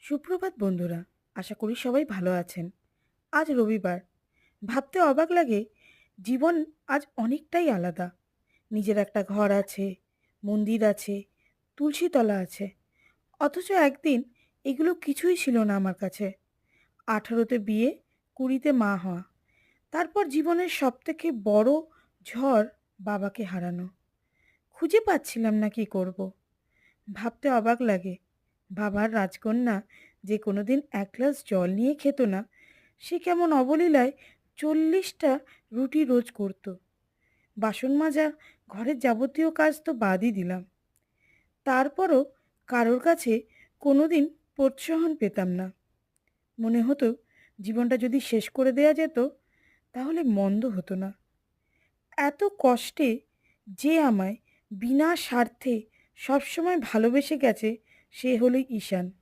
সুপ্রভাত বন্ধুরা। আশা করি সবাই ভালো আছেন। আজ রবিবার। ভাবতে অবাক লাগে, জীবন আজ অনেকটাই আলাদা। নিজের একটা ঘর আছে, মন্দির আছে, তুলসীতলা আছে। অথচ একদিন এগুলো কিছুই ছিল না আমার কাছে। 18তে বিয়ে, 20তে মা হওয়া। তারপর জীবনের সবথেকে বড় ঝড়, বাবাকে হারানো। খুঁজে পাচ্ছিলাম না কি করব। ভাবতে অবাক লাগে, বাবার রাজকন্যা যে কোনোদিন এক গ্লাস জল নিয়ে খেত না, সে কেমন অবলীলায় 40টা রুটি রোজ করত। বাসন মাজা, ঘরের যাবতীয় কাজ তো বাদই দিলাম। তারপরও কারোর কাছে কোনোদিন প্রোৎসাহন পেতাম না। মনে হতো জীবনটা যদি শেষ করে দেয়া যেত তাহলে মন্দ হতো না। এত কষ্টে যে আমায় বিনা স্বার্থে সবসময় ভালোবেসে গেছে, সে হলো ঈশান।